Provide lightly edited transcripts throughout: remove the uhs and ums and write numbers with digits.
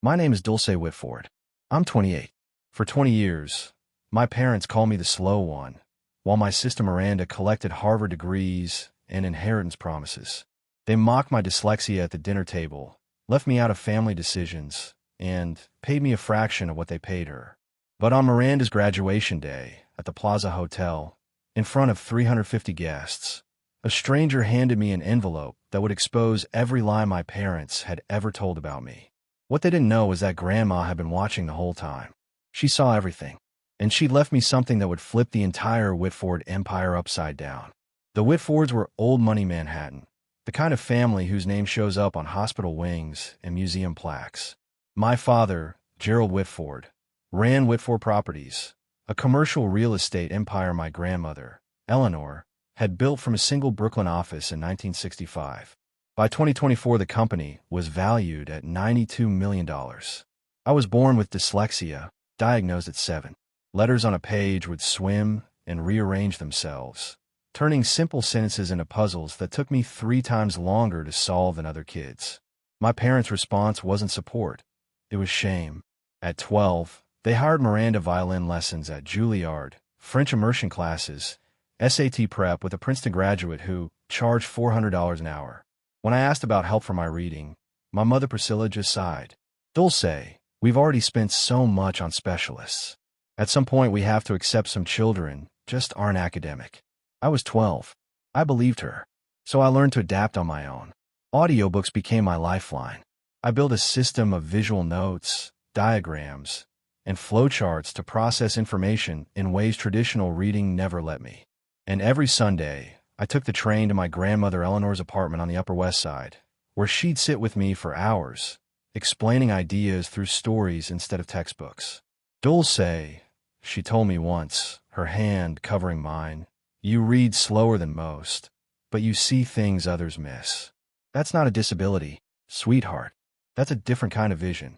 My name is Dulce Whitford. I'm 28. For 20 years, my parents call me the slow one, while my sister Miranda collected Harvard degrees and inheritance promises. They mocked my dyslexia at the dinner table, left me out of family decisions, and paid me a fraction of what they paid her. But on Miranda's graduation day at the Plaza Hotel, in front of 350 guests, a stranger handed me an envelope that would expose every lie my parents had ever told about me. What they didn't know was that Grandma had been watching the whole time. She saw everything, and she'd left me something that would flip the entire Whitford empire upside down. The Whitfords were old money Manhattan, the kind of family whose name shows up on hospital wings and museum plaques. My father, Gerald Whitford, ran Whitford Properties, a commercial real estate empire my grandmother, Eleanor, had built from a single Brooklyn office in 1965. By 2024, the company was valued at $92 million. I was born with dyslexia, diagnosed at 7. Letters on a page would swim and rearrange themselves, turning simple sentences into puzzles that took me 3 times longer to solve than other kids. My parents' response wasn't support. It was shame. At 12, they hired Miranda violin lessons at Juilliard, French immersion classes, SAT prep with a Princeton graduate who charged $400 an hour. When I asked about help for my reading, my mother Priscilla just sighed. Dulce, we've already spent so much on specialists. At some point we have to accept some children just aren't academic. I was 12. I believed her. So I learned to adapt on my own. Audiobooks became my lifeline. I built a system of visual notes, diagrams, and flowcharts to process information in ways traditional reading never let me. And every Sunday, I took the train to my grandmother Eleanor's apartment on the Upper West Side, where she'd sit with me for hours, explaining ideas through stories instead of textbooks. Dulce, she told me once, her hand covering mine, you read slower than most, but you see things others miss. That's not a disability, sweetheart. That's a different kind of vision.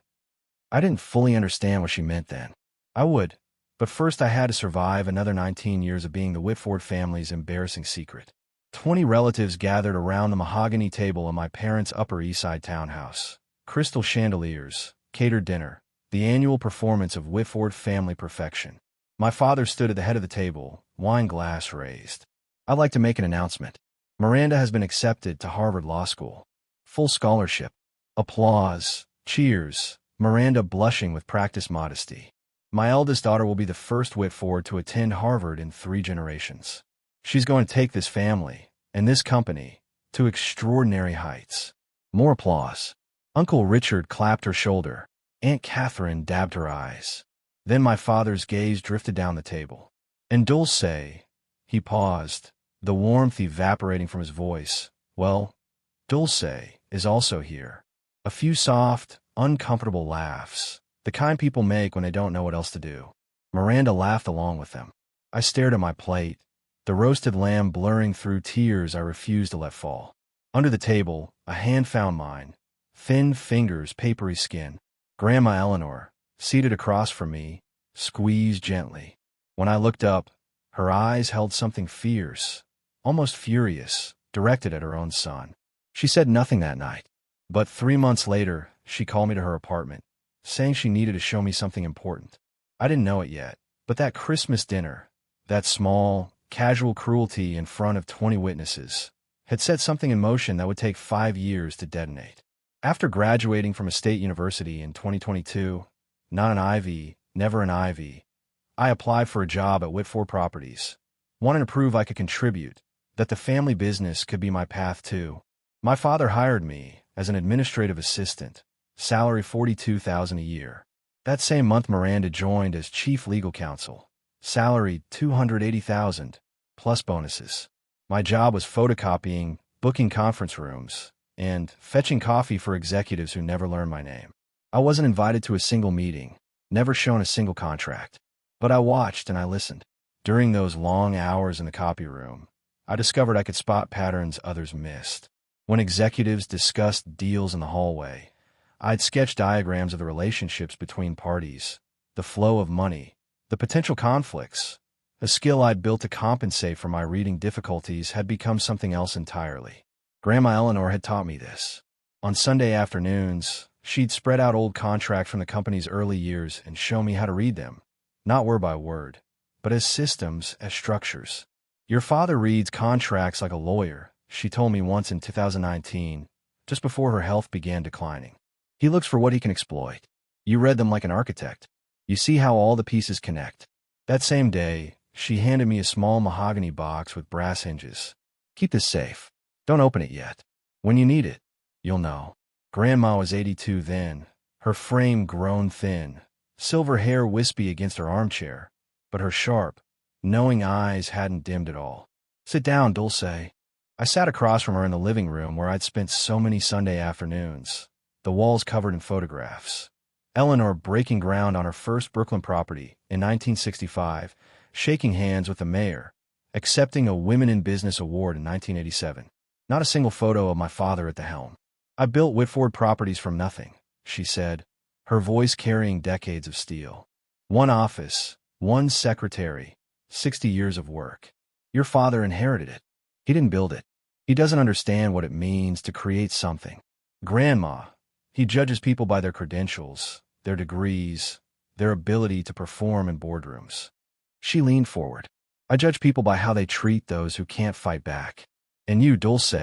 I didn't fully understand what she meant then. I would, but first I had to survive another 19 years of being the Whitford family's embarrassing secret. 20 relatives gathered around the mahogany table in my parents' Upper East Side townhouse. Crystal chandeliers, catered dinner, the annual performance of Whitford family perfection. My father stood at the head of the table, wine glass raised. I'd like to make an announcement. Miranda has been accepted to Harvard Law School. Full scholarship. Applause. Cheers. Miranda blushing with practiced modesty. My eldest daughter will be the first Whitford to attend Harvard in 3 generations. She's going to take this family, and this company, to extraordinary heights. More applause. Uncle Richard clapped her shoulder. Aunt Catherine dabbed her eyes. Then my father's gaze drifted down the table. And Dulce, he paused, the warmth evaporating from his voice. Well, Dulce is also here. A few soft, uncomfortable laughs, the kind people make when they don't know what else to do. Miranda laughed along with them. I stared at my plate, the roasted lamb blurring through tears I refused to let fall. Under the table, a hand found mine. Thin fingers, papery skin. Grandma Eleanor, seated across from me, squeezed gently. When I looked up, her eyes held something fierce, almost furious, directed at her own son. She said nothing that night. But 3 months later, she called me to her apartment, saying she needed to show me something important. I didn't know it yet, but that Christmas dinner, that small, casual cruelty in front of 20 witnesses, had set something in motion that would take 5 years to detonate. After graduating from a state university in 2022, not an Ivy, never an Ivy, I applied for a job at Whitford Properties, wanting to prove I could contribute, that the family business could be my path too. My father hired me as an administrative assistant, salary $42,000 a year. That same month Miranda joined as chief legal counsel, salary $280,000, plus bonuses. My job was photocopying, booking conference rooms, and fetching coffee for executives who never learned my name. I wasn't invited to a single meeting, never shown a single contract. But I watched and I listened. During those long hours in the copy room, I discovered I could spot patterns others missed. When executives discussed deals in the hallway, I'd sketch diagrams of the relationships between parties, the flow of money, the potential conflicts. A skill I'd built to compensate for my reading difficulties had become something else entirely. Grandma Eleanor had taught me this. On Sunday afternoons, She'd spread out old contracts from the company's early years and show me how to read them, not word by word, but as systems, as structures. Your father reads contracts like a lawyer, she told me once in 2019, just before her health began declining. He looks for what he can exploit. You read them like an architect. You see how all the pieces connect. That same day, she handed me a small mahogany box with brass hinges. Keep this safe. Don't open it yet. When you need it, you'll know. Grandma was 82 then, her frame grown thin, silver hair wispy against her armchair, but her sharp, knowing eyes hadn't dimmed at all. Sit down, Dulce. I sat across from her in the living room where I'd spent so many Sunday afternoons, the walls covered in photographs. Eleanor breaking ground on her first Brooklyn property in 1965, shaking hands with the mayor, accepting a Women in Business award in 1987. Not a single photo of my father at the helm. I built Whitford Properties from nothing, she said, her voice carrying decades of steel. One office, one secretary, 60 years of work. Your father inherited it. He didn't build it. He doesn't understand what it means to create something. Grandma, he judges people by their credentials, their degrees, their ability to perform in boardrooms. She leaned forward. I judge people by how they treat those who can't fight back. And you, Dulce,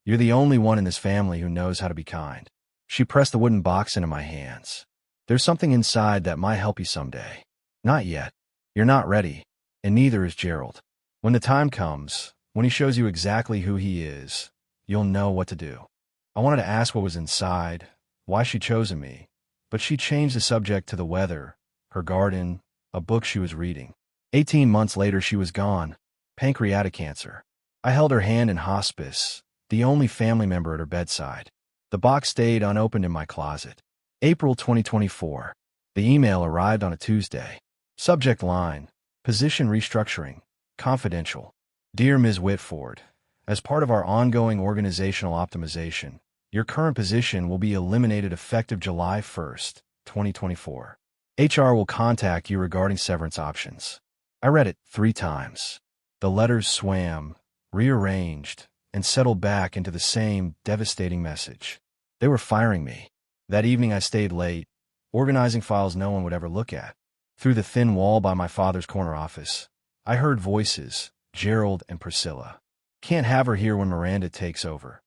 you're the only one in this family who knows how to be kind. She pressed the wooden box into my hands. There's something inside that might help you someday. Not yet. You're not ready, and neither is Gerald. When the time comes, when he shows you exactly who he is, you'll know what to do. I wanted to ask what was inside, why she'd chosen me, but she changed the subject to the weather, her garden, a book she was reading. 18 months later, she was gone. Pancreatic cancer. I held her hand in hospice, the only family member at her bedside. The box stayed unopened in my closet. April 2024. The email arrived on a Tuesday. Subject line, position restructuring, confidential. Dear Ms. Whitford, as part of our ongoing organizational optimization, your current position will be eliminated effective July 1st, 2024. HR will contact you regarding severance options. I read it 3 times. The letters swam, rearranged, and settled back into the same devastating message. They were firing me. That evening I stayed late, organizing files no one would ever look at. Through the thin wall by my father's corner office, I heard voices, Gerald and Priscilla. Can't have her here when Miranda takes over,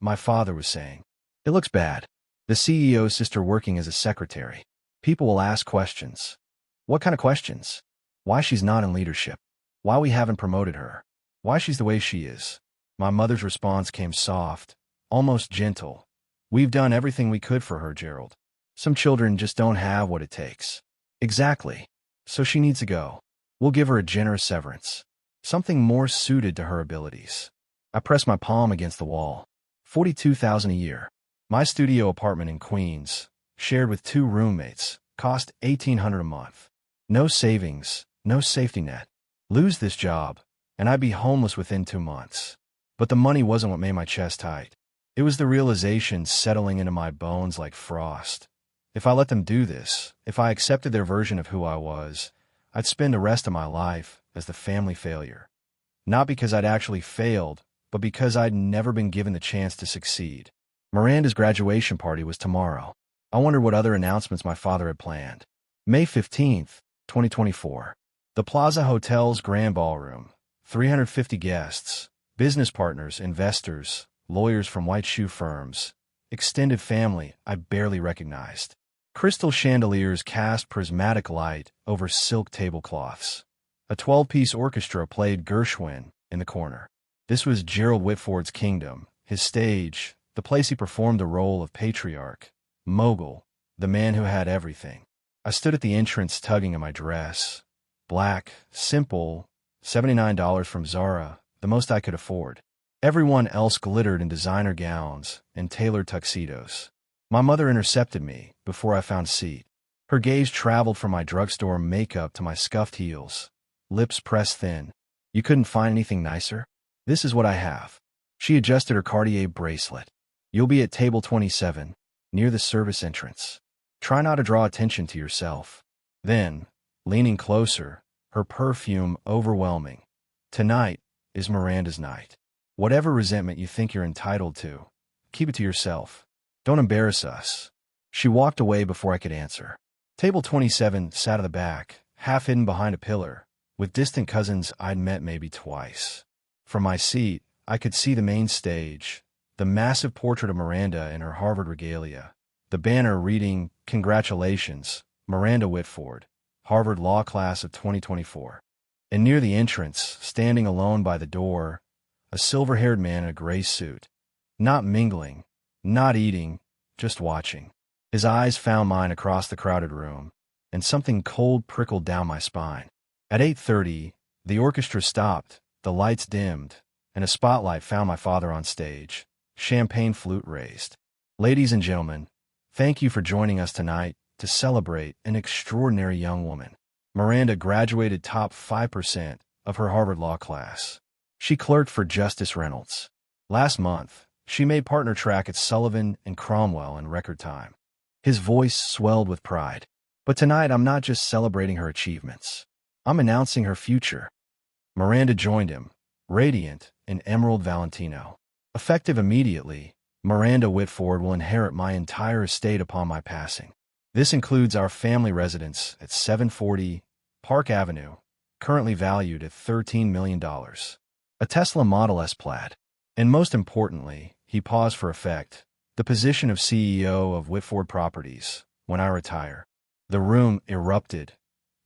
my father was saying. It looks bad. The CEO's sister working as a secretary. People will ask questions. What kind of questions? Why she's not in leadership. Why we haven't promoted her. Why she's the way she is. My mother's response came soft, almost gentle. We've done everything we could for her, Gerald. Some children just don't have what it takes. Exactly. So she needs to go. We'll give her a generous severance. Something more suited to her abilities. I pressed my palm against the wall. $42,000 a year. My studio apartment in Queens, shared with 2 roommates, cost $1,800 a month. No savings, no safety net. Lose this job, and I'd be homeless within 2 months. But the money wasn't what made my chest tight. It was the realization settling into my bones like frost. If I let them do this, if I accepted their version of who I was, I'd spend the rest of my life as the family failure. Not because I'd actually failed, but because I'd never been given the chance to succeed. Miranda's graduation party was tomorrow. I wondered what other announcements my father had planned. May 15th, 2024. The Plaza Hotel's Grand Ballroom. 350 guests, business partners, investors, lawyers from white shoe firms, extended family I barely recognized. Crystal chandeliers cast prismatic light over silk tablecloths. A 12-piece orchestra played Gershwin in the corner. This was Gerald Whitford's kingdom, his stage, the place he performed the role of patriarch, mogul, the man who had everything. I stood at the entrance tugging at my dress. Black, simple, $79 from Zara, the most I could afford. Everyone else glittered in designer gowns and tailored tuxedos. My mother intercepted me before I found a seat. Her gaze traveled from my drugstore makeup to my scuffed heels, lips pressed thin. You couldn't find anything nicer? This is what I have. She adjusted her Cartier bracelet. You'll be at table 27, near the service entrance. Try not to draw attention to yourself. Then, leaning closer, her perfume overwhelming. Tonight is Miranda's night. Whatever resentment you think you're entitled to, keep it to yourself. Don't embarrass us. She walked away before I could answer. Table 27 sat at the back, half hidden behind a pillar, with distant cousins I'd met maybe twice. From my seat, I could see the main stage, the massive portrait of Miranda in her Harvard regalia, the banner reading, "Congratulations, Miranda Whitford, Harvard Law Class of 2024. And near the entrance, standing alone by the door, a silver-haired man in a gray suit. Not mingling, not eating, just watching. His eyes found mine across the crowded room, and something cold prickled down my spine. At 8:30, the orchestra stopped, the lights dimmed, and a spotlight found my father on stage, champagne flute raised. "Ladies and gentlemen, thank you for joining us tonight to celebrate an extraordinary young woman. Miranda graduated top 5% of her Harvard Law class. She clerked for Justice Reynolds. Last month, she made partner track at Sullivan and Cromwell in record time." His voice swelled with pride. "But tonight I'm not just celebrating her achievements. I'm announcing her future." Miranda joined him, radiant in emerald Valentino. "Effective immediately, Miranda Whitford will inherit my entire estate upon my passing. This includes our family residence at 740 Park Avenue, currently valued at $13 million. A Tesla Model S Plaid. And most importantly," he paused for effect, "the position of CEO of Whitford Properties, when I retire." The room erupted.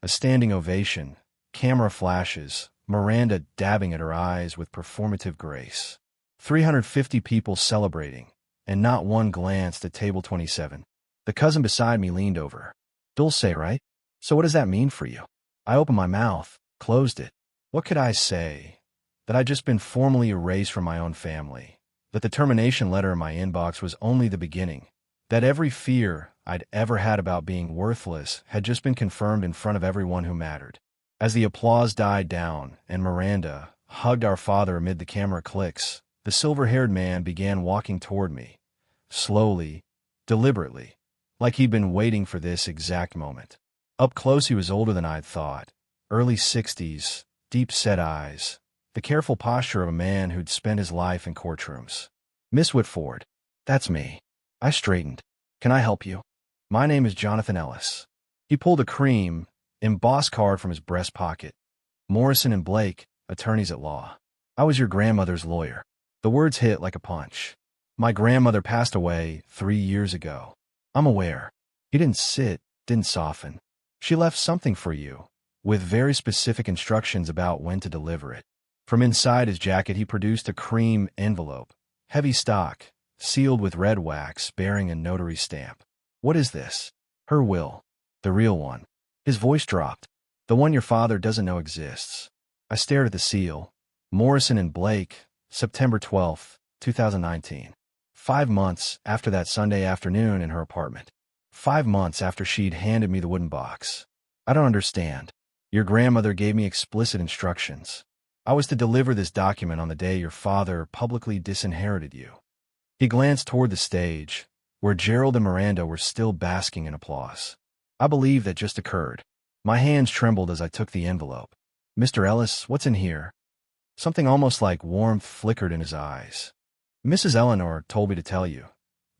A standing ovation, camera flashes, Miranda dabbing at her eyes with performative grace. 350 people celebrating, and not one glanced at table 27. The cousin beside me leaned over. "Dulce, right? So what does that mean for you?" I opened my mouth, closed it. What could I say? That I'd just been formally erased from my own family. That the termination letter in my inbox was only the beginning. That every fear I'd ever had about being worthless had just been confirmed in front of everyone who mattered. As the applause died down and Miranda hugged our father amid the camera clicks, the silver-haired man began walking toward me, slowly, deliberately, like he'd been waiting for this exact moment. Up close he was older than I'd thought, early 60s, deep-set eyes, the careful posture of a man who'd spent his life in courtrooms. "Miss Whitford, that's me." I straightened. "Can I help you?" "My name is Jonathan Ellis." He pulled a cream, embossed card from his breast pocket. "Morrison and Blake, attorneys at law. I was your grandmother's lawyer." The words hit like a punch. "My grandmother passed away 3 years ago." "I'm aware." He didn't sit, didn't soften. "She left something for you, with very specific instructions about when to deliver it." From inside his jacket he produced a cream envelope, heavy stock, sealed with red wax bearing a notary stamp. "What is this?" "Her will. The real one." His voice dropped. "The one your father doesn't know exists." I stared at the seal. "Morrison and Blake, September 12th, 2019. 5 months after that Sunday afternoon in her apartment. 5 months after she'd handed me the wooden box. I don't understand. Your grandmother gave me explicit instructions. I was to deliver this document on the day your father publicly disinherited you." He glanced toward the stage, where Gerald and Miranda were still basking in applause. "I believe that just occurred." My hands trembled as I took the envelope. "Mr. Ellis, what's in here?" Something almost like warmth flickered in his eyes. "Mrs. Eleanor told me to tell you.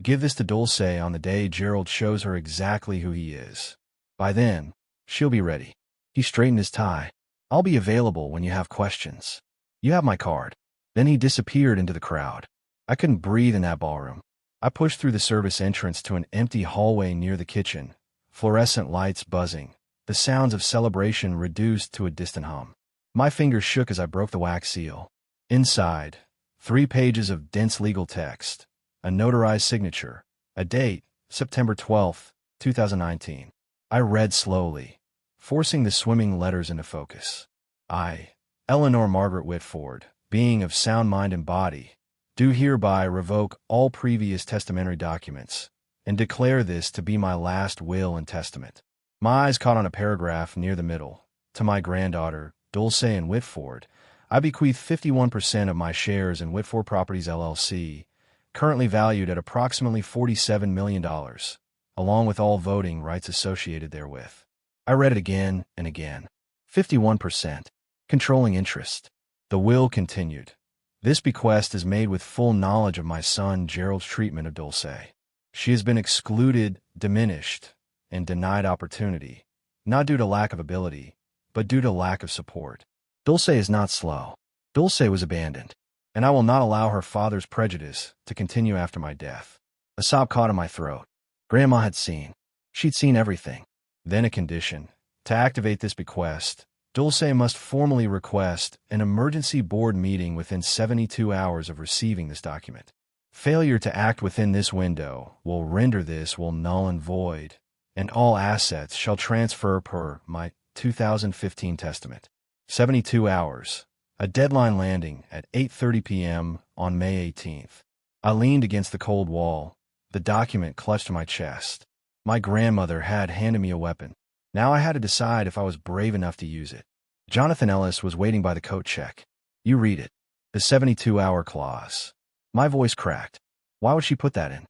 Give this to Dulce on the day Gerald shows her exactly who he is. By then, she'll be ready." He straightened his tie. "I'll be available when you have questions. You have my card." Then he disappeared into the crowd. I couldn't breathe in that ballroom. I pushed through the service entrance to an empty hallway near the kitchen, fluorescent lights buzzing, the sounds of celebration reduced to a distant hum. My fingers shook as I broke the wax seal. Inside, 3 pages of dense legal text, a notarized signature, a date, September 12th, 2019. I read slowly, forcing the swimming letters into focus. "I, Eleanor Margaret Whitford, being of sound mind and body, do hereby revoke all previous testamentary documents, and declare this to be my last will and testament." My eyes caught on a paragraph near the middle. "To my granddaughter, Dulce and Whitford, I bequeath 51% of my shares in Whitford Properties LLC, currently valued at approximately $47 million, along with all voting rights associated therewith." I read it again and again. 51%. Controlling interest. The will continued. "This bequest is made with full knowledge of my son Gerald's treatment of Dulce. She has been excluded diminished, and denied opportunity, not due to lack of ability, but due to lack of support. Dulce is not slow. Dulce was abandoned, and I will not allow her father's prejudice to continue after my death. A sob caught in my throat. Grandma had seen. She'd seen everything. Then a condition. To activate this bequest, Dulce must formally request an emergency board meeting within 72 hours of receiving this document. Failure to act within this window will render this will null and void, and all assets shall transfer per my 2015 testament. 72 hours. A deadline landing at 8:30 p.m. on May 18th. I leaned against the cold wall. The document clutched my chest. My grandmother had handed me a weapon. Now I had to decide if I was brave enough to use it. Jonathan Ellis was waiting by the coat check. You read it. The 72-hour clause. My voice cracked. Why would she put that in?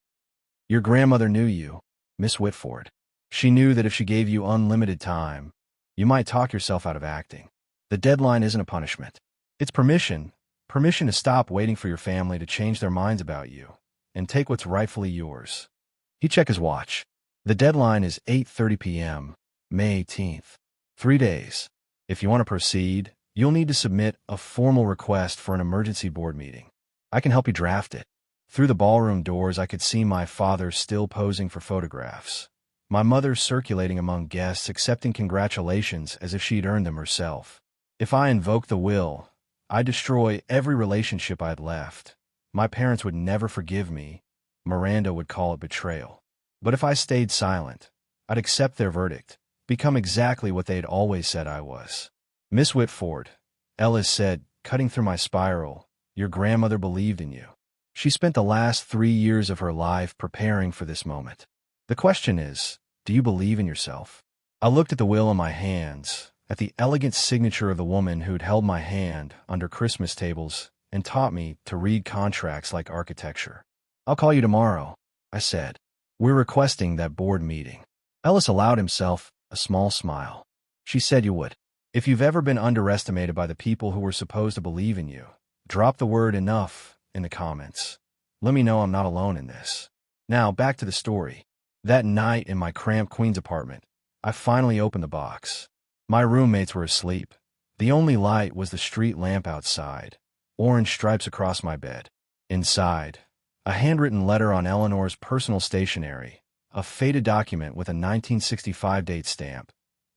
Your grandmother knew you, Miss Whitford. She knew that if she gave you unlimited time, you might talk yourself out of acting. The deadline isn't a punishment. It's permission. Permission to stop waiting for your family to change their minds about you and take what's rightfully yours. He checked his watch. The deadline is 8:30 p.m., May 18th. 3 days. If you want to proceed, you'll need to submit a formal request for an emergency board meeting. I can help you draft it. Through the ballroom doors, I could see my father still posing for photographs. My mother circulating among guests, accepting congratulations as if she'd earned them herself. If I invoke the will, I destroy every relationship I'd left. My parents would never forgive me. Miranda would call it betrayal. But if I stayed silent, I'd accept their verdict, become exactly what they'd always said I was. Miss Whitford, Ellis said, cutting through my spiral, your grandmother believed in you. She spent the last 3 years of her life preparing for this moment. The question is, do you believe in yourself? I looked at the will in my hands, at the elegant signature of the woman who'd held my hand under Christmas tables and taught me to read contracts like architecture. I'll call you tomorrow, I said. We're requesting that board meeting. Ellis allowed himself a small smile. She said you would. If you've ever been underestimated by the people who were supposed to believe in you, drop the word enough in the comments. Let me know I'm not alone in this. Now, back to the story. That night in my cramped Queens apartment, I finally opened the box. My roommates were asleep. The only light was the street lamp outside, orange stripes across my bed. Inside, a handwritten letter on Eleanor's personal stationery, a faded document with a 1965 date stamp,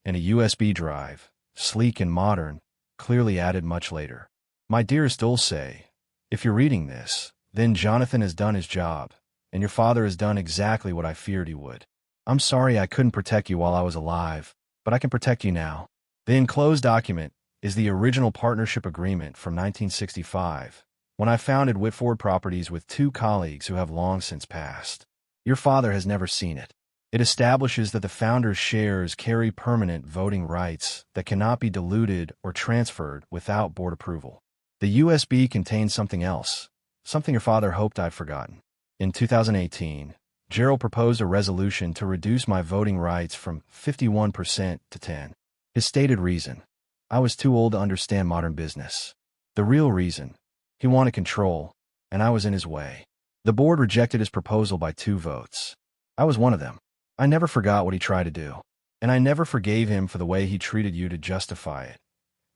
and a USB drive, sleek and modern, clearly added much later. My dearest Dulce, if you're reading this, then Jonathan has done his job, and your father has done exactly what I feared he would. I'm sorry I couldn't protect you while I was alive, but I can protect you now. The enclosed document is the original partnership agreement from 1965, when I founded Whitford Properties with 2 colleagues who have long since passed. Your father has never seen it. It establishes that the founder's shares carry permanent voting rights that cannot be diluted or transferred without board approval. The USB contains something else, something your father hoped I'd forgotten. In 2018, Gerald proposed a resolution to reduce my voting rights from 51% to 10%. His stated reason: I was too old to understand modern business. The real reason: he wanted control, and I was in his way. The board rejected his proposal by 2 votes. I was one of them. I never forgot what he tried to do, and I never forgave him for the way he treated you to justify it,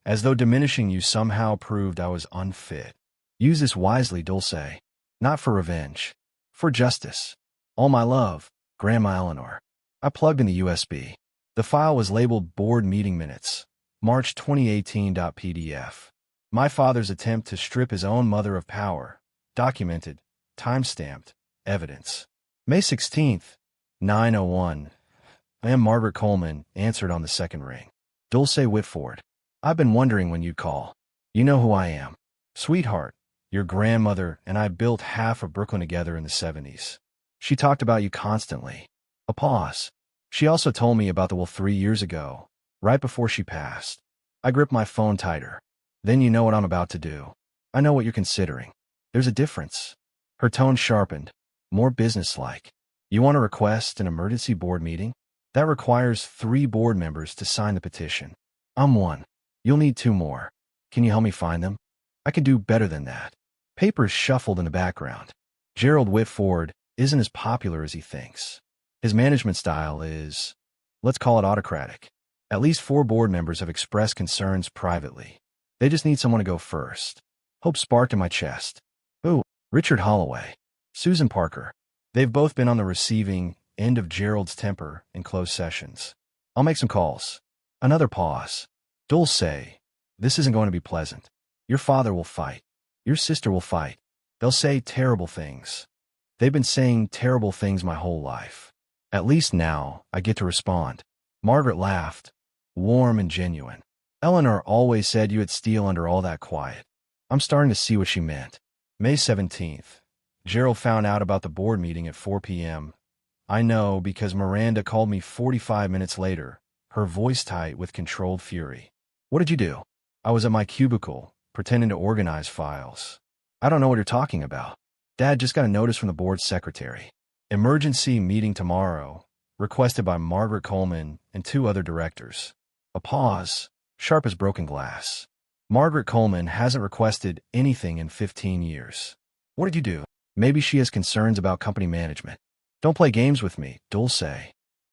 as though diminishing you somehow proved I was unfit. Use this wisely, Dulce. Not for revenge. For justice. All my love, Grandma Eleanor. I plugged in the USB. The file was labeled Board Meeting Minutes, March 2018.pdf. My father's attempt to strip his own mother of power. Documented. Time-stamped. Evidence. May 16th, 9:01. I am Margaret Coleman, answered on the second ring. Dulce Whitford. I've been wondering when you'd call. You know who I am. Sweetheart, your grandmother and I built half of Brooklyn together in the 70s. She talked about you constantly. A pause. She also told me about the will 3 years ago, right before she passed. I gripped my phone tighter. Then you know what I'm about to do. I know what you're considering. There's a difference. Her tone sharpened, more businesslike. You want to request an emergency board meeting? That requires 3 board members to sign the petition. I'm one. You'll need 2 more. Can you help me find them? I can do better than that. Papers shuffled in the background. Gerald Whitford isn't as popular as he thinks. His management style is, let's call it autocratic. At least 4 board members have expressed concerns privately. They just need someone to go first. Hope sparked in my chest. Ooh, Richard Holloway, Susan Parker. They've both been on the receiving end of Gerald's temper in closed sessions. I'll make some calls. Another pause. Dulce, this isn't going to be pleasant. Your father will fight. Your sister will fight. They'll say terrible things. They've been saying terrible things my whole life. At least now, I get to respond. Margaret laughed, warm and genuine. Eleanor always said you would steal under all that quiet. I'm starting to see what she meant. May 17th. Gerald found out about the board meeting at 4 p.m. I know because Miranda called me 45 minutes later, her voice tight with controlled fury. What did you do? I was at my cubicle, pretending to organize files. I don't know what you're talking about. Dad just got a notice from the board's secretary. Emergency meeting tomorrow, requested by Margaret Coleman and 2 other directors. A pause, sharp as broken glass. Margaret Coleman hasn't requested anything in 15 years. What did you do? Maybe she has concerns about company management. Don't play games with me, Dulce.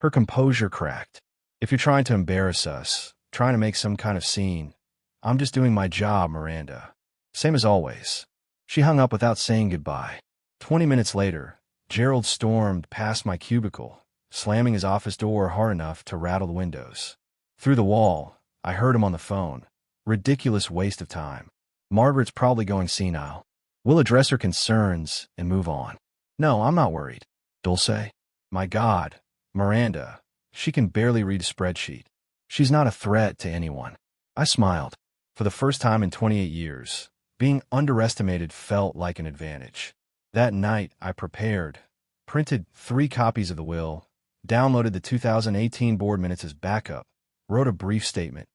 Her composure cracked. If you're trying to embarrass us, trying to make some kind of scene, I'm just doing my job, Miranda. Same as always. She hung up without saying goodbye. 20 minutes later, Gerald stormed past my cubicle, slamming his office door hard enough to rattle the windows. Through the wall, I heard him on the phone. Ridiculous waste of time. Margaret's probably going senile. We'll address her concerns and move on. No, I'm not worried. Dulce? My God, Miranda. She can barely read a spreadsheet. She's not a threat to anyone. I smiled. For the first time in 28 years, being underestimated felt like an advantage. That night, I prepared, printed 3 copies of the will, downloaded the 2018 board minutes as backup, wrote a brief statement,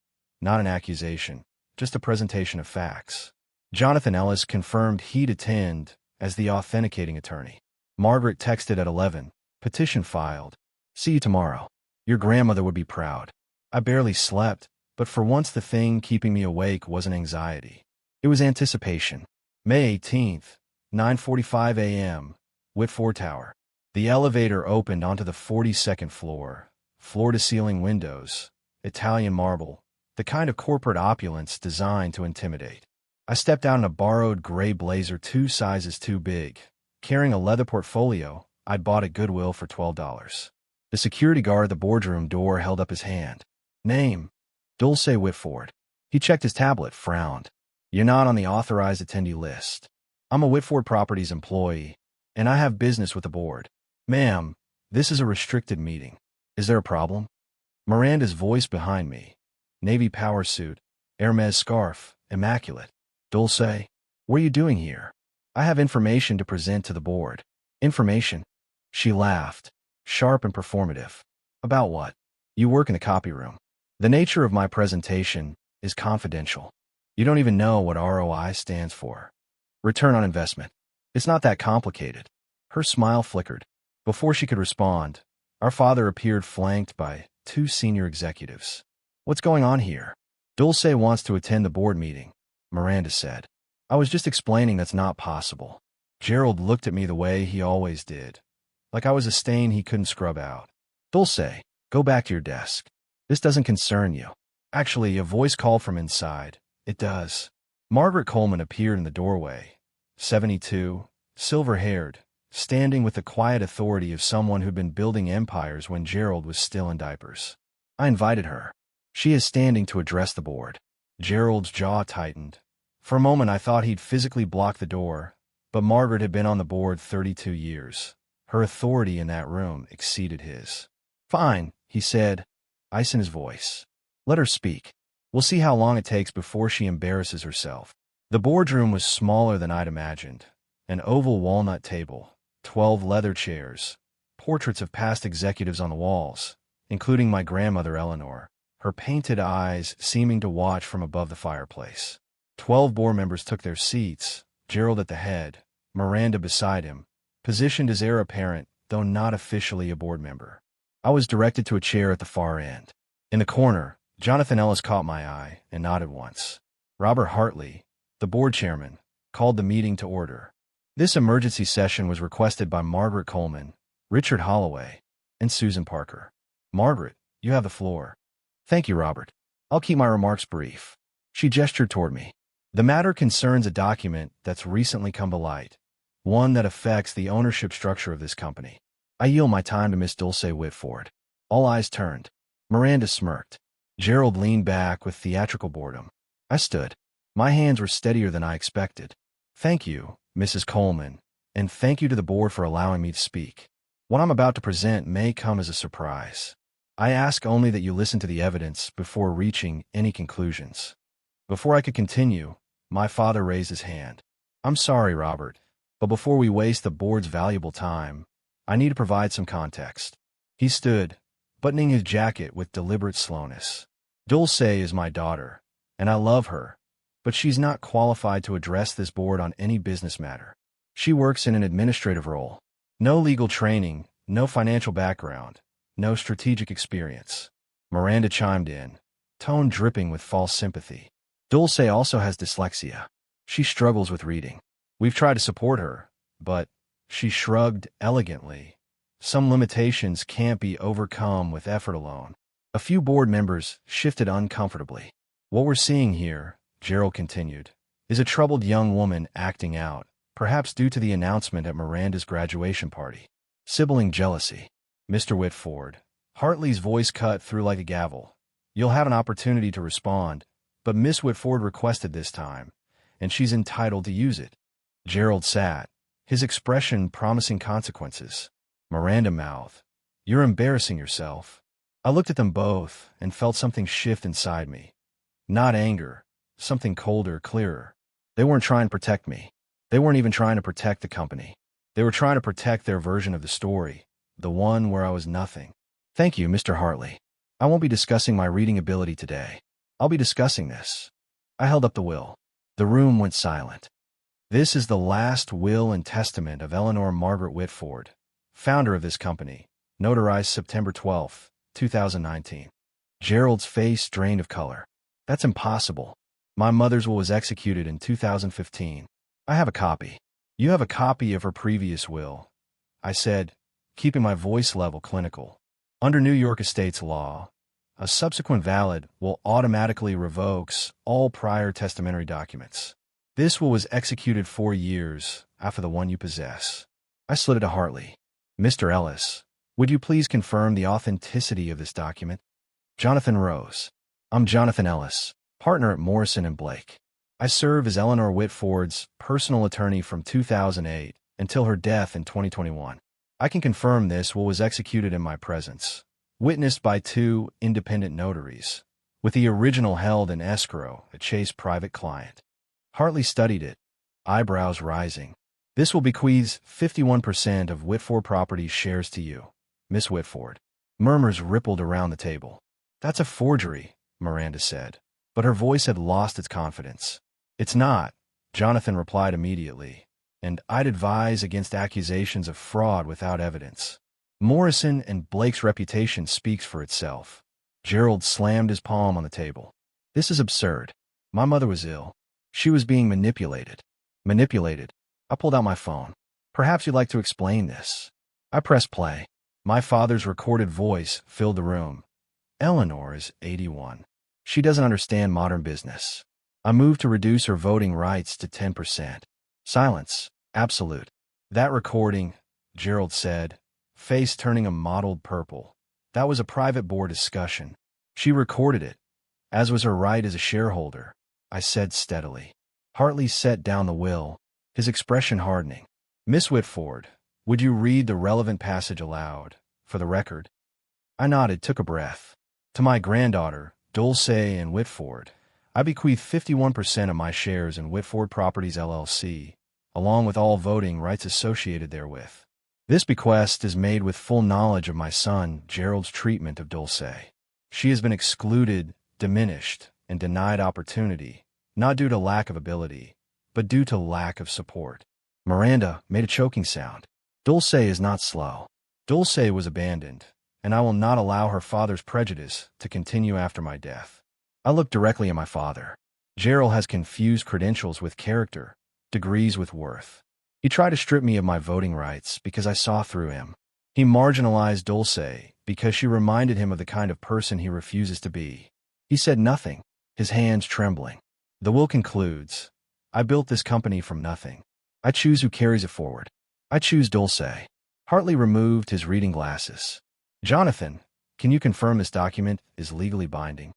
not an accusation, just a presentation of facts. Jonathan Ellis confirmed he'd attend as the authenticating attorney. Margaret texted at 11, petition filed. See you tomorrow. Your grandmother would be proud. I barely slept, but for once the thing keeping me awake wasn't anxiety. It was anticipation. May 18th, 9:45 a.m., Whitford Tower. The elevator opened onto the 42nd floor, floor-to-ceiling windows, Italian marble, the kind of corporate opulence designed to intimidate. I stepped out in a borrowed gray blazer 2 sizes too big, carrying a leather portfolio I'd bought at Goodwill for $12. The security guard at the boardroom door held up his hand. Name: Dulce Whitford. He checked his tablet, frowned. You're not on the authorized attendee list. I'm a Whitford Properties employee, and I have business with the board. Ma'am, this is a restricted meeting. Is there a problem? Miranda's voice behind me. Navy power suit, Hermes scarf, immaculate. Dulce, what are you doing here? I have information to present to the board. Information? She laughed, sharp and performative. About what? You work in the copy room. The nature of my presentation is confidential. You don't even know what ROI stands for. Return on investment. It's not that complicated. Her smile flickered. Before she could respond, our father appeared flanked by 2 senior executives. What's going on here? Dulce wants to attend the board meeting, Miranda said. I was just explaining that's not possible. Gerald looked at me the way he always did, like I was a stain he couldn't scrub out. Dulce, go back to your desk. This doesn't concern you. Actually, a voice called from inside. It does. Margaret Coleman appeared in the doorway, 72, silver-haired, standing with the quiet authority of someone who'd been building empires when Gerald was still in diapers. I invited her. She is standing to address the board. Gerald's jaw tightened. For a moment I thought he'd physically block the door, but Margaret had been on the board 32 years. Her authority in that room exceeded his. Fine, he said, ice in his voice. Let her speak. We'll see how long it takes before she embarrasses herself. The boardroom was smaller than I'd imagined. An oval walnut table, 12 leather chairs, portraits of past executives on the walls, including my grandmother Eleanor, her painted eyes seeming to watch from above the fireplace. 12 board members took their seats, Gerald at the head, Miranda beside him, positioned as heir apparent, though not officially a board member. I was directed to a chair at the far end. In the corner, Jonathan Ellis caught my eye and nodded once. Robert Hartley, the board chairman, called the meeting to order. This emergency session was requested by Margaret Coleman, Richard Holloway, and Susan Parker. Margaret, you have the floor. Thank you, Robert. I'll keep my remarks brief. She gestured toward me. The matter concerns a document that's recently come to light, one that affects the ownership structure of this company. I yield my time to Miss Dulce Whitford. All eyes turned. Miranda smirked. Gerald leaned back with theatrical boredom. I stood. My hands were steadier than I expected. Thank you, Mrs. Coleman, and thank you to the board for allowing me to speak. What I'm about to present may come as a surprise. I ask only that you listen to the evidence before reaching any conclusions. Before I could continue, my father raised his hand. I'm sorry, Robert, but before we waste the board's valuable time, I need to provide some context. He stood, buttoning his jacket with deliberate slowness. Dulce is my daughter, and I love her, but she's not qualified to address this board on any business matter. She works in an administrative role. No legal training, no financial background, no strategic experience. Miranda chimed in, tone dripping with false sympathy. Dulce also has dyslexia. She struggles with reading. We've tried to support her, but, she shrugged elegantly, some limitations can't be overcome with effort alone. A few board members shifted uncomfortably. What we're seeing here, Gerald continued, is a troubled young woman acting out, perhaps due to the announcement at Miranda's graduation party. Sibling jealousy. Mr. Whitford. Hartley's voice cut through like a gavel. You'll have an opportunity to respond, but Miss Whitford requested this time, and she's entitled to use it. Gerald sat, his expression promising consequences. Miranda mouthed, You're embarrassing yourself. I looked at them both and felt something shift inside me. Not anger, something colder, clearer. They weren't trying to protect me. They weren't even trying to protect the company. They were trying to protect their version of the story, the one where I was nothing. Thank you, Mr. Hartley. I won't be discussing my reading ability today. I'll be discussing this. I held up the will. The room went silent. This is the last will and testament of Eleanor Margaret Whitford, founder of this company, notarized September 12, 2019. Gerald's face drained of color. That's impossible. My mother's will was executed in 2015. I have a copy. You have a copy of her previous will, I said, keeping my voice level clinical. Under New York estates law, a subsequent valid will automatically revokes all prior testamentary documents. This will was executed 4 years after the one you possess. I slid it to Hartley. Mr. Ellis, would you please confirm the authenticity of this document? Jonathan rose. I'm Jonathan Ellis, partner at Morrison & Blake. I serve as Eleanor Whitford's personal attorney from 2008 until her death in 2021. I can confirm this will was executed in my presence, witnessed by 2 independent notaries, with the original held in escrow, a Chase private client. Hartley studied it, eyebrows rising. This will bequeath 51% of Whitford Properties shares to you, Miss Whitford. Murmurs rippled around the table. That's a forgery, Miranda said, but her voice had lost its confidence. It's not, Jonathan replied immediately, and I'd advise against accusations of fraud without evidence. Morrison & Blake's reputation speaks for itself. Gerald slammed his palm on the table. This is absurd. My mother was ill. She was being manipulated. Manipulated? I pulled out my phone. Perhaps you'd like to explain this. I pressed play. My father's recorded voice filled the room. Eleanor is 81. She doesn't understand modern business. I moved to reduce her voting rights to 10%. Silence. Absolute. That recording, Gerald said, face turning a mottled purple. That was a private board discussion. She recorded it, as was her right as a shareholder, I said steadily. Hartley set down the will, his expression hardening. Miss Whitford, would you read the relevant passage aloud, for the record? I nodded, took a breath. To my granddaughter, Dulce and Whitford, I bequeath 51% of my shares in Whitford Properties LLC, along with all voting rights associated therewith. This bequest is made with full knowledge of my son, Gerald's treatment of Dulce. She has been excluded, diminished, and denied opportunity, not due to lack of ability, but due to lack of support. Miranda made a choking sound. Dulce is not slow. Dulce was abandoned, and I will not allow her father's prejudice to continue after my death. I looked directly at my father. Gerald has confused credentials with character, degrees with worth. He tried to strip me of my voting rights because I saw through him. He marginalized Dulce because she reminded him of the kind of person he refuses to be. He said nothing, his hands trembling. The will concludes, I built this company from nothing. I choose who carries it forward. I choose Dulce. Hartley removed his reading glasses. Jonathan, can you confirm this document is legally binding?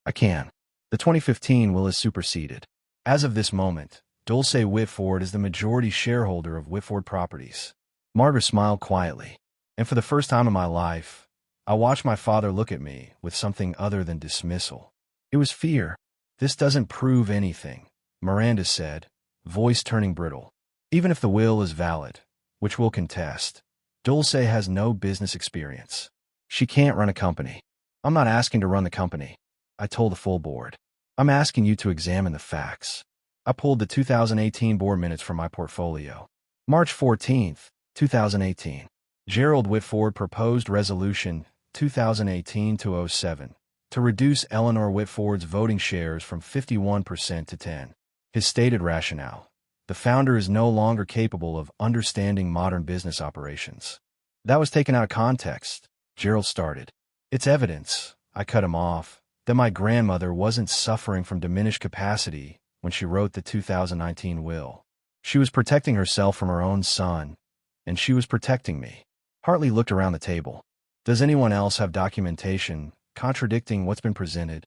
I can. The 2015 will is superseded. As of this moment, Dulce Whitford is the majority shareholder of Whitford Properties. Margaret smiled quietly. And for the first time in my life, I watched my father look at me with something other than dismissal. It was fear. This doesn't prove anything, Miranda said, voice turning brittle. Even if the will is valid, which we'll contest, Dulce has no business experience. She can't run a company. I'm not asking to run the company, I told the full board. I'm asking you to examine the facts. I pulled the 2018 board minutes from my portfolio. March 14, 2018. Gerald Whitford proposed Resolution 2018-07 to reduce Eleanor Whitford's voting shares from 51% to 10%. His stated rationale: the founder is no longer capable of understanding modern business operations. That was taken out of context, Gerald started. It's evidence, I cut him off, that my grandmother wasn't suffering from diminished capacity when she wrote the 2019 will. She was protecting herself from her own son, and she was protecting me. Hartley looked around the table. Does anyone else have documentation contradicting what's been presented?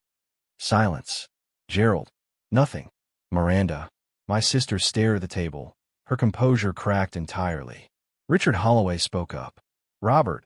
Silence. Gerald. Nothing. Miranda. My sister stared at the table. Her composure cracked entirely. Richard Holloway spoke up. Robert,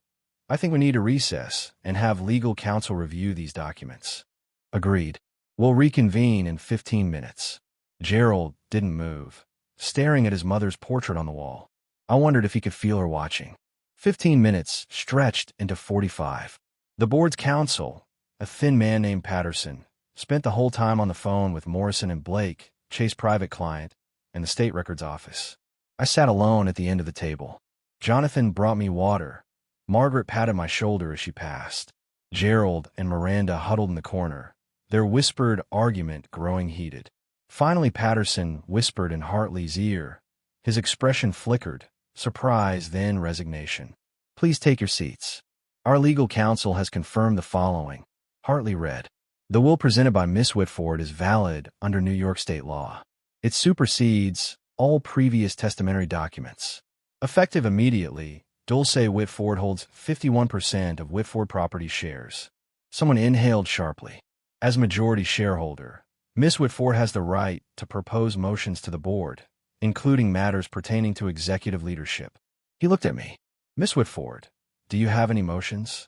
I think we need to recess and have legal counsel review these documents. Agreed. We'll reconvene in 15 minutes. Gerald didn't move, staring at his mother's portrait on the wall. I wondered if he could feel her watching. 15 minutes stretched into 45. The board's counsel, a thin man named Patterson, spent the whole time on the phone with Morrison and Blake, Chase's private client, and the state records office. I sat alone at the end of the table. Jonathan brought me water. Margaret patted my shoulder as she passed. Gerald and Miranda huddled in the corner, their whispered argument growing heated. Finally, Patterson whispered in Hartley's ear. His expression flickered, surprise, then resignation. Please take your seats. Our legal counsel has confirmed the following. Hartley read. The will presented by Miss Whitford is valid under New York state law. It supersedes all previous testamentary documents. Effective immediately, Dulce Whitford holds 51% of Whitford Properties shares. Someone inhaled sharply. As majority shareholder, Miss Whitford has the right to propose motions to the board, including matters pertaining to executive leadership. He looked at me. Miss Whitford, do you have any motions?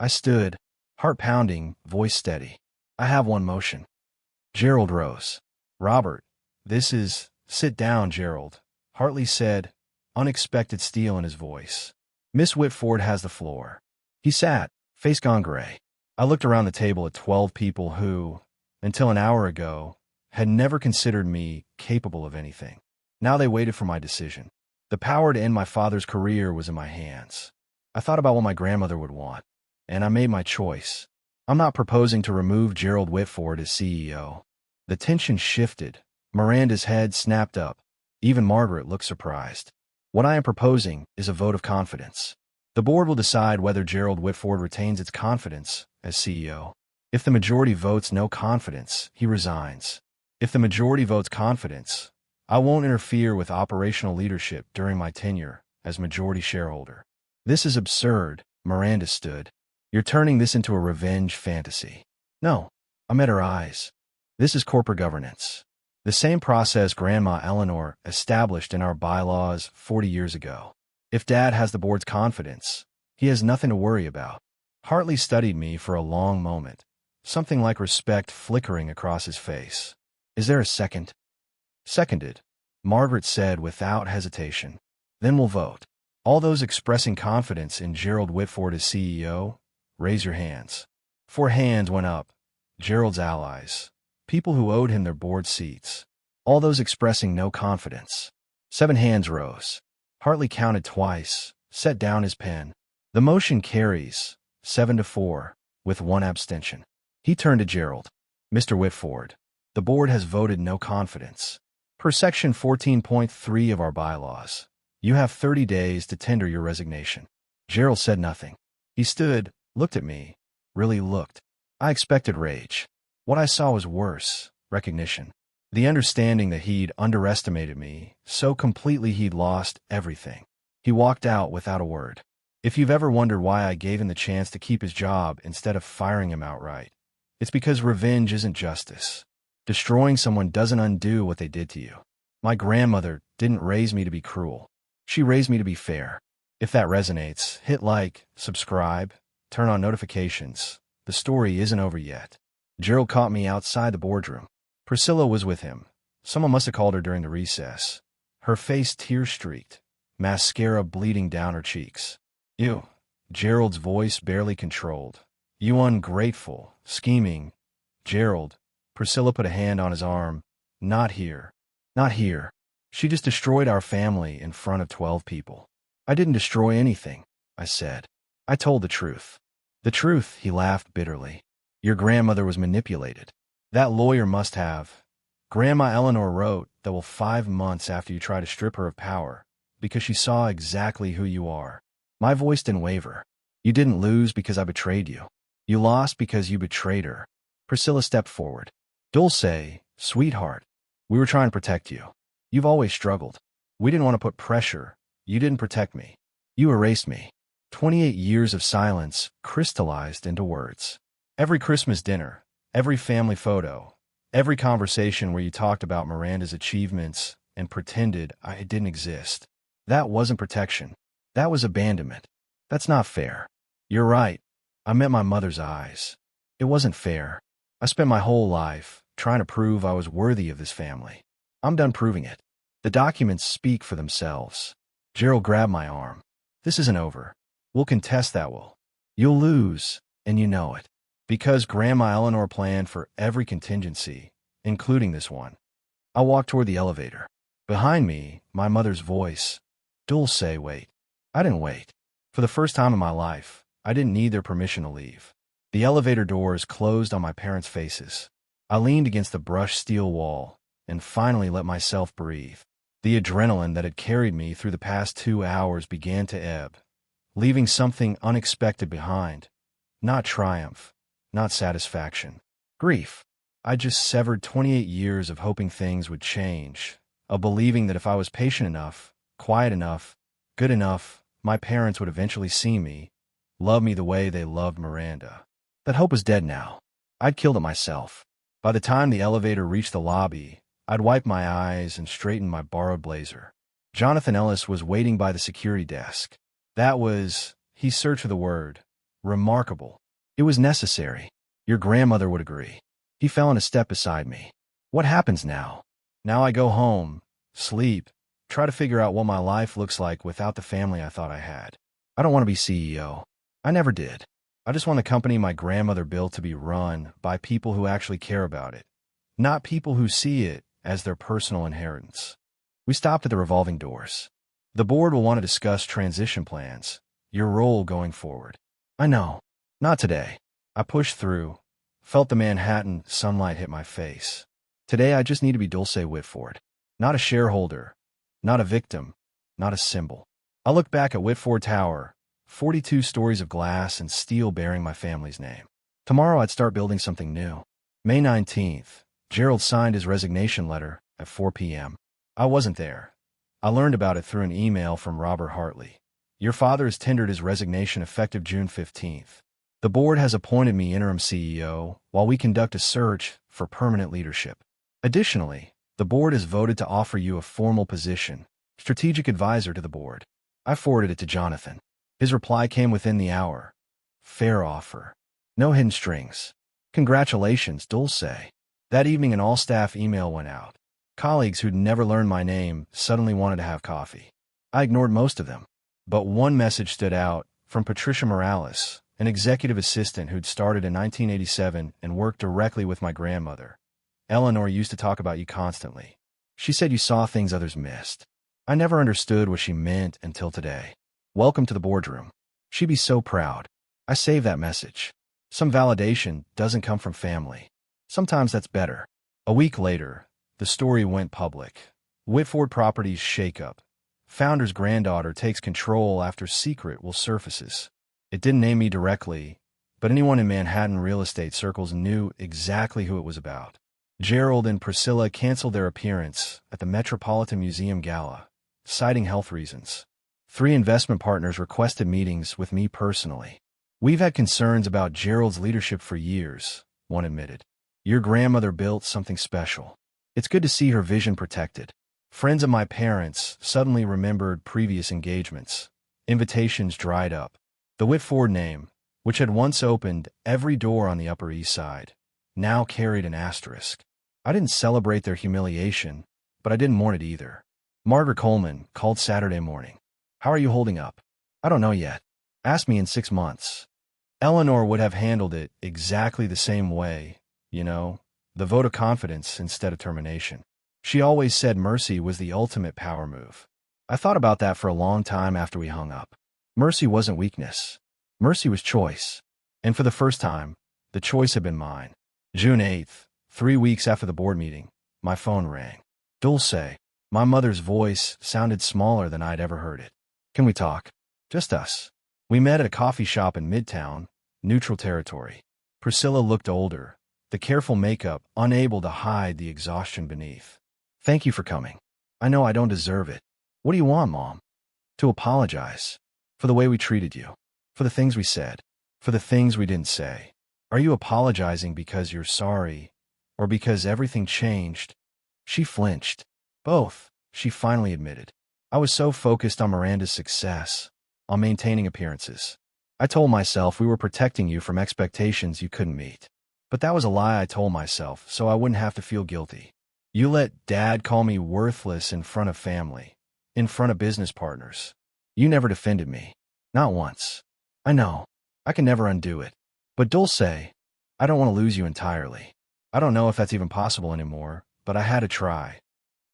I stood, heart pounding, voice steady. I have one motion. Gerald rose. Robert, this is... Sit down, Gerald, Hartley said, unexpected steel in his voice. Miss Whitford has the floor. He sat, face gone gray. I looked around the table at 12 people who, until an hour ago, had never considered me capable of anything. Now they waited for my decision. The power to end my father's career was in my hands. I thought about what my grandmother would want, and I made my choice. I'm not proposing to remove Gerald Whitford as CEO. The tension shifted. Miranda's head snapped up. Even Margaret looked surprised. What I am proposing is a vote of confidence. The board will decide whether Gerald Whitford retains its confidence as CEO. If the majority votes no confidence, he resigns. If the majority votes confidence, I won't interfere with operational leadership during my tenure as majority shareholder. This is absurd, Miranda stood. You're turning this into a revenge fantasy. No, I met her eyes. This is corporate governance. The same process Grandma Eleanor established in our bylaws 40 years ago. If Dad has the board's confidence, he has nothing to worry about. Hartley studied me for a long moment, something like respect flickering across his face. Is there a second? Seconded, Margaret said without hesitation. Then we'll vote. All those expressing confidence in Gerald Whitford as CEO, raise your hands. 4 hands went up. Gerald's allies, people who owed him their board seats. All those expressing no confidence. 7 hands rose. Hartley counted twice, set down his pen. The motion carries, 7-4, with 1 abstention. He turned to Gerald. Mr. Whitford, the board has voted no confidence. Per section 14.3 of our bylaws, you have 30 days to tender your resignation. Gerald said nothing. He stood, looked at me, really looked. I expected rage. What I saw was worse, recognition. The understanding that he'd underestimated me so completely he'd lost everything. He walked out without a word. If you've ever wondered why I gave him the chance to keep his job instead of firing him outright, it's because revenge isn't justice. Destroying someone doesn't undo what they did to you. My grandmother didn't raise me to be cruel. She raised me to be fair. If that resonates, hit like, subscribe, turn on notifications. The story isn't over yet. Gerald caught me outside the boardroom. Priscilla was with him. Someone must have called her during the recess. Her face tear-streaked, mascara bleeding down her cheeks. You, Gerald's voice barely controlled. You ungrateful, scheming. Gerald, Priscilla put a hand on his arm. Not here. Not here. She just destroyed our family in front of 12 people. I didn't destroy anything, I said. I told the truth. The truth, he laughed bitterly. Your grandmother was manipulated. That lawyer must have. Grandma Eleanor wrote that 5 months after you try to strip her of power, because she saw exactly who you are. My voice didn't waver. You didn't lose because I betrayed you. You lost because you betrayed her. Priscilla stepped forward. Dulce, sweetheart, we were trying to protect you. You've always struggled. We didn't want to put pressure. You didn't protect me. You erased me. 28 years of silence crystallized into words. Every Christmas dinner, every family photo, every conversation where you talked about Miranda's achievements and pretended I didn't exist. That wasn't protection. That was abandonment. That's not fair. You're right. I met my mother's eyes. It wasn't fair. I spent my whole life trying to prove I was worthy of this family. I'm done proving it. The documents speak for themselves. Gerald grabbed my arm. This isn't over. We'll contest that will. You'll lose, and you know it. Because Grandma Eleanor planned for every contingency, including this one. I walked toward the elevator. Behind me, my mother's voice. Dulce, wait. I didn't wait. For the first time in my life, I didn't need their permission to leave. The elevator doors closed on my parents' faces. I leaned against the brushed steel wall and finally let myself breathe. The adrenaline that had carried me through the past 2 hours began to ebb, leaving something unexpected behind. Not triumph, not satisfaction. Grief. I just severed 28 years of hoping things would change, of believing that if I was patient enough, quiet enough, good enough, my parents would eventually see me, love me the way they loved Miranda. That hope was dead now. I'd killed it myself. By the time the elevator reached the lobby, I'd wiped my eyes and straightened my borrowed blazer. Jonathan Ellis was waiting by the security desk. That was, he searched for the word, remarkable. It was necessary. Your grandmother would agree. He fell in a step beside me. What happens now? Now I go home, sleep, try to figure out what my life looks like without the family I thought I had. I don't want to be CEO. I never did. I just want the company my grandmother built to be run by people who actually care about it, not people who see it as their personal inheritance. We stopped at the revolving doors. The board will want to discuss transition plans, your role going forward. I know. Not today. I pushed through, felt the Manhattan sunlight hit my face. Today I just need to be Dulce Whitford. Not a shareholder, not a victim, not a symbol. I look back at Whitford Tower, 42 stories of glass and steel bearing my family's name. Tomorrow I'd start building something new. May 19th, Gerald signed his resignation letter at 4 p.m. I wasn't there. I learned about it through an email from Robert Hartley. Your father has tendered his resignation effective June 15th. The board has appointed me interim CEO while we conduct a search for permanent leadership. Additionally, the board has voted to offer you a formal position, strategic advisor to the board. I forwarded it to Jonathan. His reply came within the hour. Fair offer. No hidden strings. Congratulations, Dulce. That evening an all-staff email went out. Colleagues who'd never learned my name suddenly wanted to have coffee. I ignored most of them. But one message stood out, from Patricia Morales, an executive assistant who'd started in 1987 and worked directly with my grandmother. Eleanor used to talk about you constantly. She said you saw things others missed. I never understood what she meant until today. Welcome to the boardroom. She'd be so proud. I saved that message. Some validation doesn't come from family. Sometimes that's better. A week later, the story went public. Whitford Properties shakeup. Founder's granddaughter takes control after secret will surfaces. It didn't name me directly, but anyone in Manhattan real estate circles knew exactly who it was about. Gerald and Priscilla canceled their appearance at the Metropolitan Museum Gala, citing health reasons. 3 investment partners requested meetings with me personally. We've had concerns about Gerald's leadership for years, one admitted. Your grandmother built something special. It's good to see her vision protected. Friends of my parents suddenly remembered previous engagements. Invitations dried up. The Whitford name, which had once opened every door on the Upper East Side, now carried an asterisk. I didn't celebrate their humiliation, but I didn't mourn it either. Margaret Coleman called Saturday morning. How are you holding up? I don't know yet. Ask me in 6 months. Eleanor would have handled it exactly the same way, the vote of confidence instead of termination. She always said mercy was the ultimate power move. I thought about that for a long time after we hung up. Mercy wasn't weakness. Mercy was choice. And for the first time, the choice had been mine. June 8th, 3 weeks after the board meeting, my phone rang. Dulce. My mother's voice sounded smaller than I'd ever heard it. Can we talk? Just us. We met at a coffee shop in Midtown, neutral territory. Priscilla looked older, the careful makeup unable to hide the exhaustion beneath. Thank you for coming. I know I don't deserve it. What do you want, Mom? To apologize. For the way we treated you. For the things we said. For the things we didn't say. Are you apologizing because you're sorry, or because everything changed? She flinched. Both, she finally admitted. I was so focused on Miranda's success, on maintaining appearances. I told myself we were protecting you from expectations you couldn't meet. But that was a lie I told myself so I wouldn't have to feel guilty. You let Dad call me worthless in front of family, in front of business partners. You never defended me. Not once. I know. I can never undo it. But Dulce, I don't want to lose you entirely. I don't know if that's even possible anymore, but I had to try.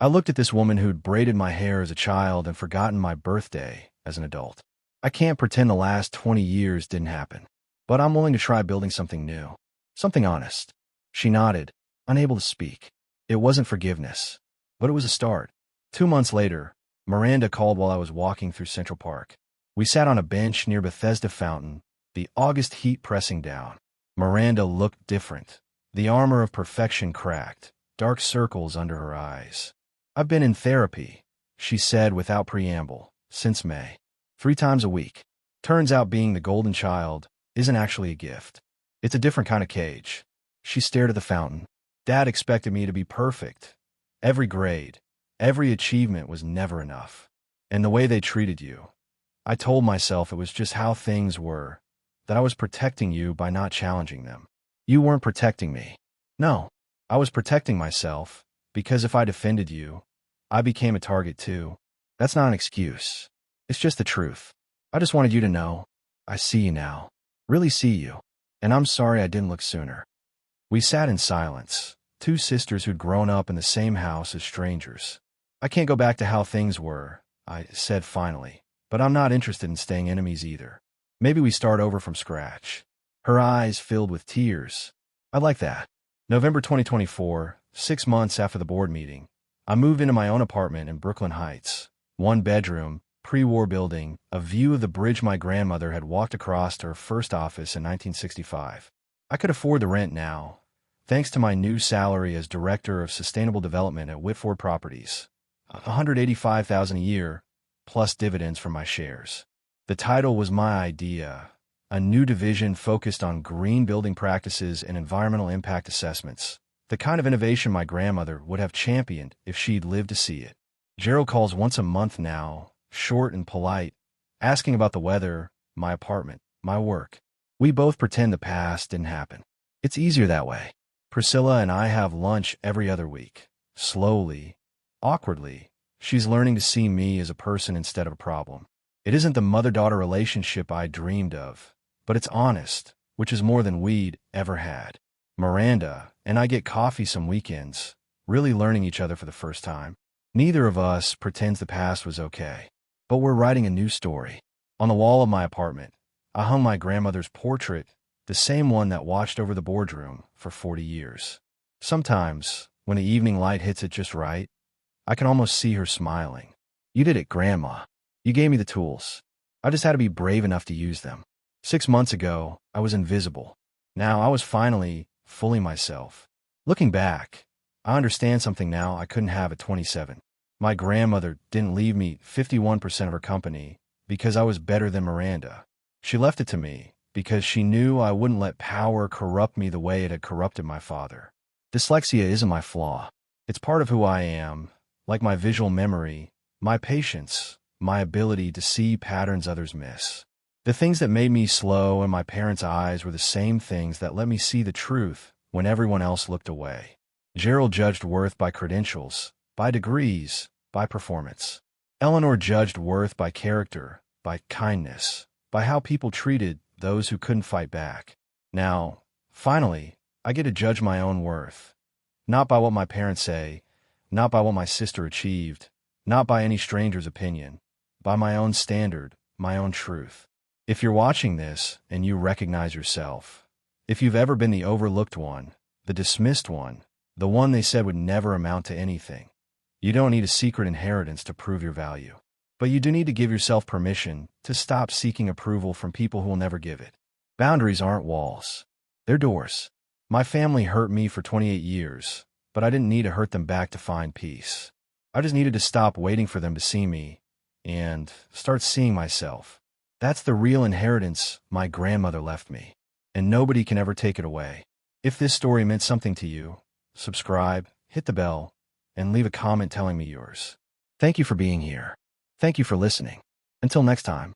I looked at this woman who'd braided my hair as a child and forgotten my birthday as an adult. I can't pretend the last 20 years didn't happen, but I'm willing to try building something new, something honest. She nodded, unable to speak. It wasn't forgiveness, but it was a start. 2 months later, Miranda called while I was walking through Central Park. We sat on a bench near Bethesda Fountain, the August heat pressing down. Miranda looked different. The armor of perfection cracked, dark circles under her eyes. I've been in therapy, she said without preamble, since May. 3 times a week. Turns out being the golden child isn't actually a gift. It's a different kind of cage. She stared at the fountain. Dad expected me to be perfect. Every grade, every achievement was never enough. And the way they treated you. I told myself it was just how things were, that I was protecting you by not challenging them. You weren't protecting me. No, I was protecting myself, because if I defended you, I became a target too. That's not an excuse. It's just the truth. I just wanted you to know. I see you now. Really see you. And I'm sorry I didn't look sooner. We sat in silence, 2 sisters who'd grown up in the same house as strangers. I can't go back to how things were, I said finally, but I'm not interested in staying enemies either. Maybe we start over from scratch. Her eyes filled with tears. I'd like that. November 2024, 6 months after the board meeting, I moved into my own apartment in Brooklyn Heights. 1 bedroom, pre-war building, a view of the bridge my grandmother had walked across to her first office in 1965. I could afford the rent now, thanks to my new salary as Director of Sustainable Development at Whitford Properties. $185,000 a year, plus dividends from my shares. The title was my idea, a new division focused on green building practices and environmental impact assessments, the kind of innovation my grandmother would have championed if she'd lived to see it. Gerald calls once a month now, short and polite, asking about the weather, my apartment, my work. We both pretend the past didn't happen. It's easier that way. Priscilla and I have lunch every other week. Slowly, awkwardly, she's learning to see me as a person instead of a problem. It isn't the mother-daughter relationship I dreamed of, but it's honest, which is more than we'd ever had. Miranda and I get coffee some weekends, really learning each other for the first time. Neither of us pretends the past was okay, but we're writing a new story. On the wall of my apartment, I hung my grandmother's portrait, the same one that watched over the boardroom for 40 years. Sometimes, when the evening light hits it just right, I can almost see her smiling. You did it, Grandma. You gave me the tools. I just had to be brave enough to use them. 6 months ago, I was invisible. Now I was finally fully myself. Looking back, I understand something now I couldn't have at 27. My grandmother didn't leave me 51% of her company because I was better than Miranda. She left it to me because she knew I wouldn't let power corrupt me the way it had corrupted my father. Dyslexia isn't my flaw. It's part of who I am, like my visual memory, my patience, my ability to see patterns others miss. The things that made me slow in my parents' eyes were the same things that let me see the truth when everyone else looked away. Gerald judged worth by credentials, by degrees, by performance. Eleanor judged worth by character, by kindness, by how people treated those who couldn't fight back. Now, finally, I get to judge my own worth. Not by what my parents say, not by what my sister achieved, not by any stranger's opinion, by my own standard, my own truth. If you're watching this and you recognize yourself, if you've ever been the overlooked one, the dismissed one, the one they said would never amount to anything, you don't need a secret inheritance to prove your value. But you do need to give yourself permission to stop seeking approval from people who will never give it. Boundaries aren't walls. They're doors. My family hurt me for 28 years, but I didn't need to hurt them back to find peace. I just needed to stop waiting for them to see me and start seeing myself. That's the real inheritance my grandmother left me, and nobody can ever take it away. If this story meant something to you, subscribe, hit the bell, and leave a comment telling me yours. Thank you for being here. Thank you for listening. Until next time.